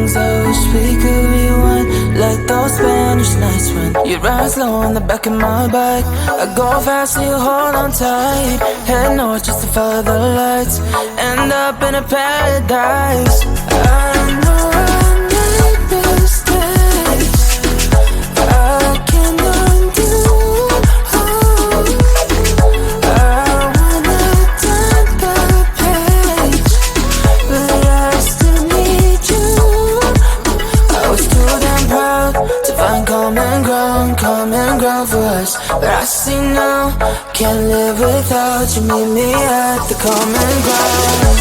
things I wish we could rewind, like those Spanish nights when you ride slow on the back of my bike. I go fast so you hold on tight. Head north just to follow the lights, end up in a paradise. I know I made mistakes I can't undo. I wanna turn the page, but I still need you. I was too damn proud to find common ground for us, but I see now, can't live without you. Meet me at the common ground.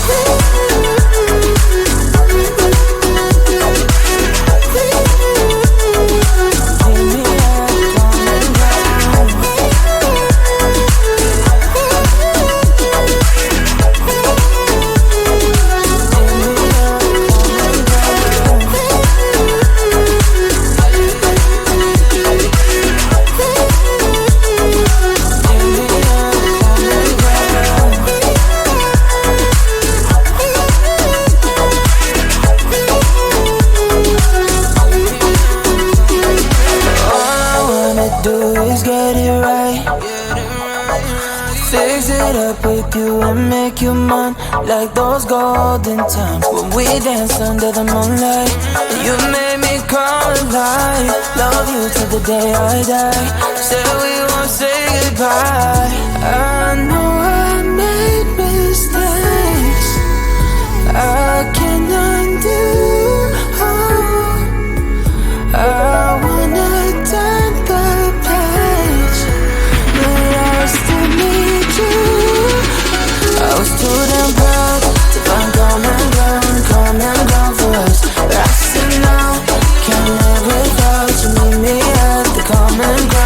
Make you mine, like those golden times when we danced under the moonlight. You made me come alive. Love you till the day I die. Said we won't say goodbye. I know I made mistakes I can't undo. I wanna turn the page, but I still need you. I was too damn proud to find common ground for us, but I see now, can't live without you. Meet me at the common ground.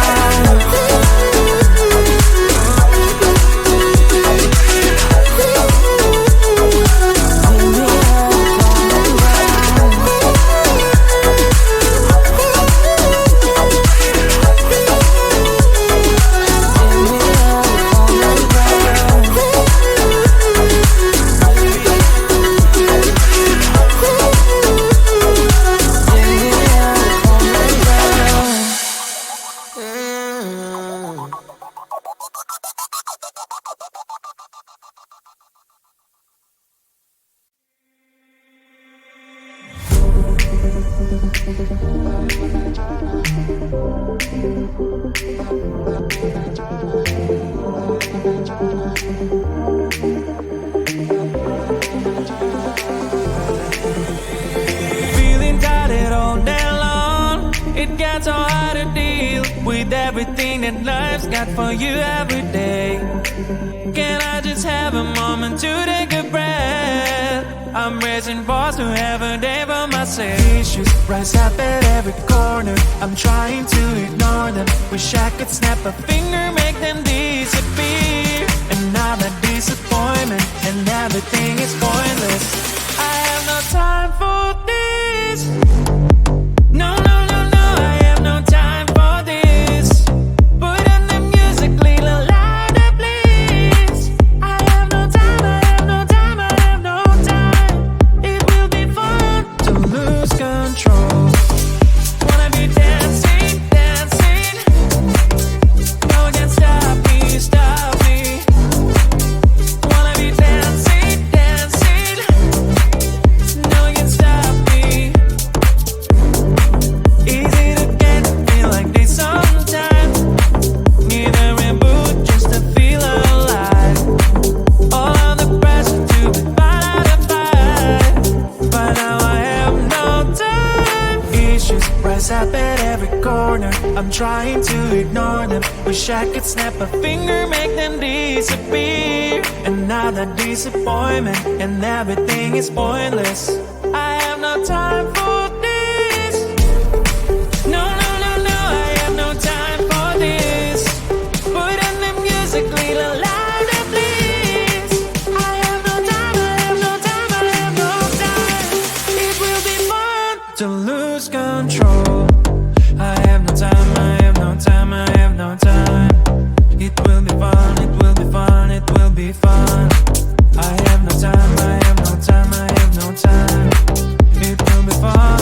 Feeling tired all day long, it gets so hard to deal with everything that life's got for you every day. Can I just have a moment to take a breath? I'm raising balls to have a day for myself. Issues rise up at every corner, I'm trying to ignore them. Wish I could snap a finger, make them disappear. And now that disappointment and everything is pointless. I have no time for this. No, no, no, no, I have no time for this. Put on the music, little louder, please. I have no time, I have no time, I have no time. It will be fun to lose control. Wanna be dancing, dancing. No one can stop me, stop me. Wanna be dancing, dancing. No one can stop me. Easy to get, feel like this sometimes. Need a reboot just to feel alive. All of the pressure to be part of the fight, but now I have no time. Issues rise up at every corner, I'm trying to ignore them. Wish I could snap a finger, make them disappear. And now that disappointment and everything is pointless. I have no time for this. No, no, no, no, I have no time for this. Put on the music, little louder, please. I have no time, I have no time, I have no time. It will be fun to lose control. I have no time, I have no time, I have no time. It will be fun, it will be fun, it will be fun. I have no time, I have no time, I have no time. It will be fun.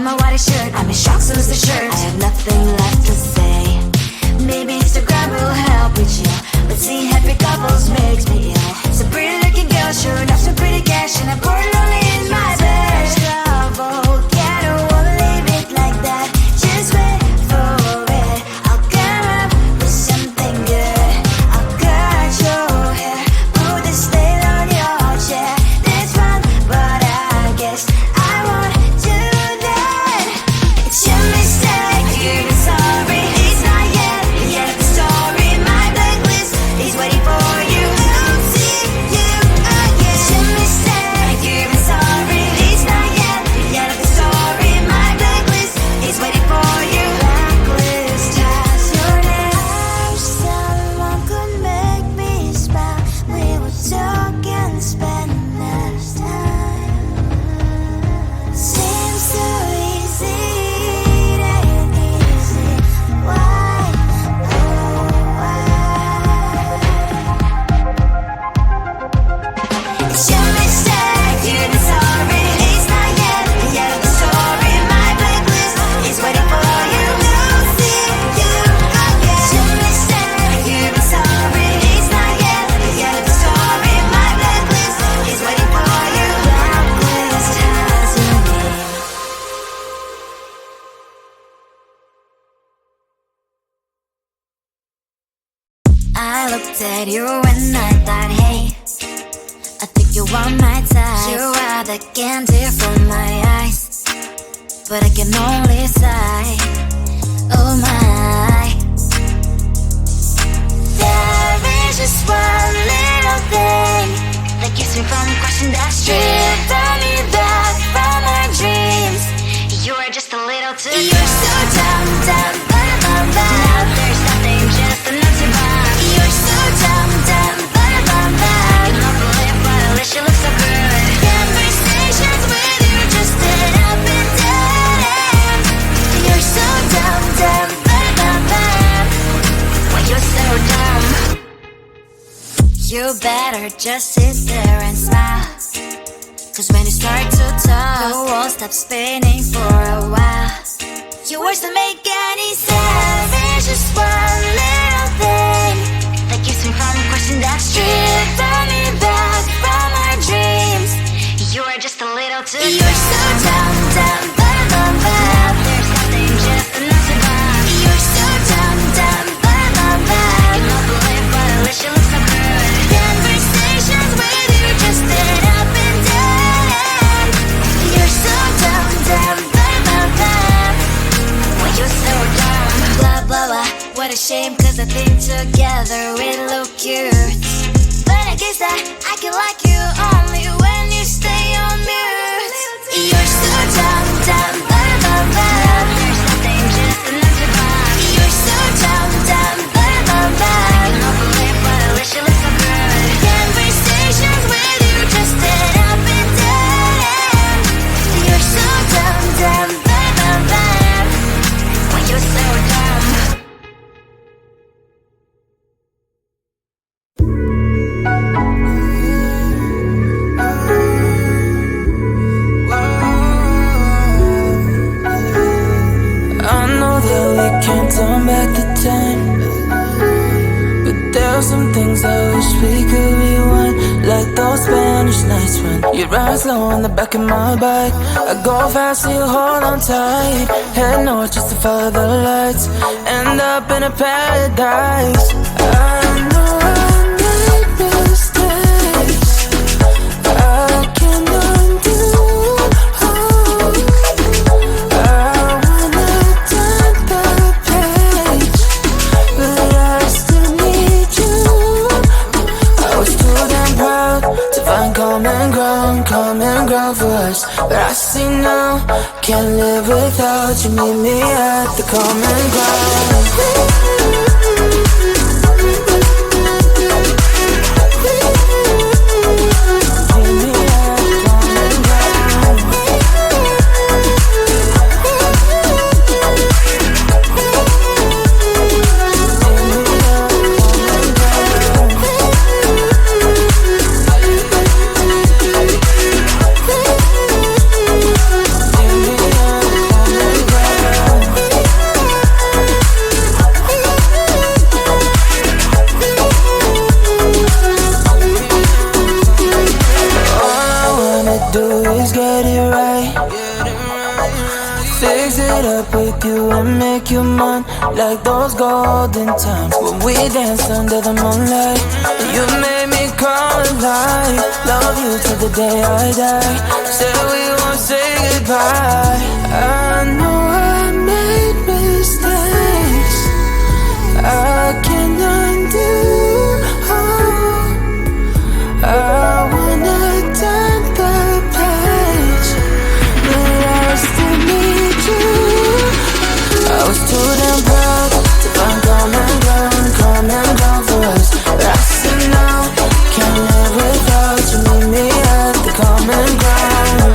my white shirt. I'm in shock, so lose the shirt. I have nothing left to say. Maybe Instagram will help with you, but seeing happy couples makes me ill. Some pretty looking girl showing off some pretty cash, and I'm pouring only in my bed. Trouble, yeah, I don't wanna leave it like that. Just wait for it. I'll come up with something good. I'll cut your hair, put this nail on your chair. That's fun, but I guess I won't do that. It's your mistake, you're sorry. It's not yet the end of the story. My blacklist is waiting for you. I'll see you again. It's your mistake, you're sorry. It's not yet the end of the story. My blacklist is waiting for you. Blacklist has your name. I wish someone could make me smile. We would talk and spend less time. Seems so easy, it ain't easy. Why, oh why? It's your mistake, you're sorry. It's not yet the end of the story. My blacklist is waiting for you. I'll see you again. It's your mistake, you're sorry. It's not yet the end of the story. My blacklist is waiting for you. Blacklist has your name. I looked at you and I thought, hey, I think you are my type. You are the candy from my eyes, but I can only sigh. Oh my. There is just one little thing that keeps me from crossing that street. Driven me back from my dreams. You are just a little too dumb. You're so dumb, dumb, bum, bum, bum. Now there's nothing, just enough to buy. You're so dumb, dumb, bum, bum, bum. You don't believe, but at least you look so good. Conversations with you just dead up and dead. You're so dumb, dumb, bum, bum, bum. Why you're so dumb? You better just sit there and smile, 'cause when you start to talk, the world stops spinning for a while. Your words don't make any sense. There's just one little thing that keeps me from crossing that street. Driven me back from my dreams. You are just a little too dumb. You're so dumb, dumb, bum, bum, bum. There's nothing, just enough to buy. You're so dumb, dumb, bum, bum, bum. You don't believe, but at least you look so good. Conversations with you just dead up and dead. You're so dumb, dumb, bum, bum, bum. Why you're so dumb? Blah, blah, blah. What a shame, 'cause I think together we look cute. But I guess that I can like you only when you stay on mute. You're so dumb, dumb, bum, bum, bum. There's nothing, just enough to buy. You're so dumb, dumb, bum, bum, bum. You don't believe, but at least you look so good. Conversations with you just dead up and dead. You're so dumb, dumb, bum, bum, bum. Why you're so dumb? I know that we can't turn back the time, but there are some things I wish we could rewind. Like those Spanish nights when you ride slow on the back of my bike. I go fast so you hold on tight. Head north just to follow the lights. End up in a paradise. I know I made mistakes. I can undo. I wanna turn the page, but I still need you. I was too damn proud to find common ground for us. But I see now, can't live without you. Meet me at the common ground. Raise it up with you and make you mine, like those golden times when we danced under the moonlight. You made me come alive. Love you till the day I die. Said we won't say goodbye. I know I made mistakes I can't undo. I wanna turn the page, but I still need you. I was too damn proud to find common ground for us. But I said no, can't live without you. Meet me at the common ground.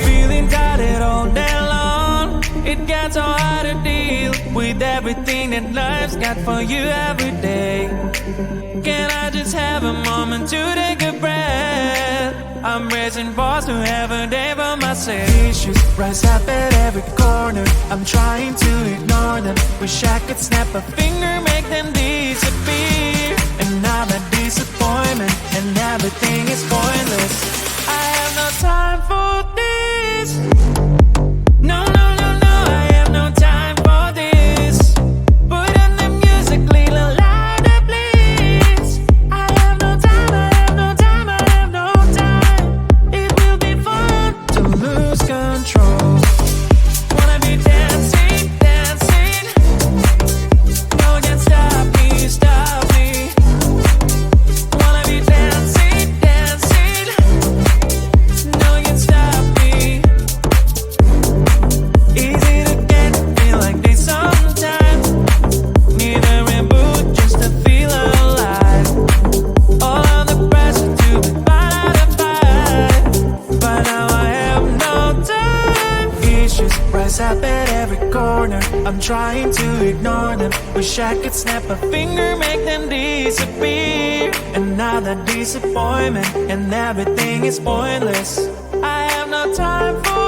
Feeling tired all day long. It gets so hard to deal with everything that life's got for you every day. Can I just have a moment to take a breath? I'm raising balls to have a day for myself. Issues rise up at every corner. I'm trying to ignore them. Wish I could snap a finger, make them disappear. And now that disappointment and everything is pointless. I have no time for this. No, no, no, no, I have no time for this. Put on the music, little louder, please. I have no time, I have no time, I have no time. It will be fun to lose control. Wanna be dancing, dancing. No one can stop me, stop me. Wanna be dancing, dancing. No one can stop me. Easy to get, feel like this sometimes. Need a reboot just to feel alive. All of the pressure to be fine to fight. But now I have no time. Issues rise up at every corner. I'm trying to ignore them. Wish I could snap a finger, make them disappear. And now that disappointment and everything is pointless. I have no time for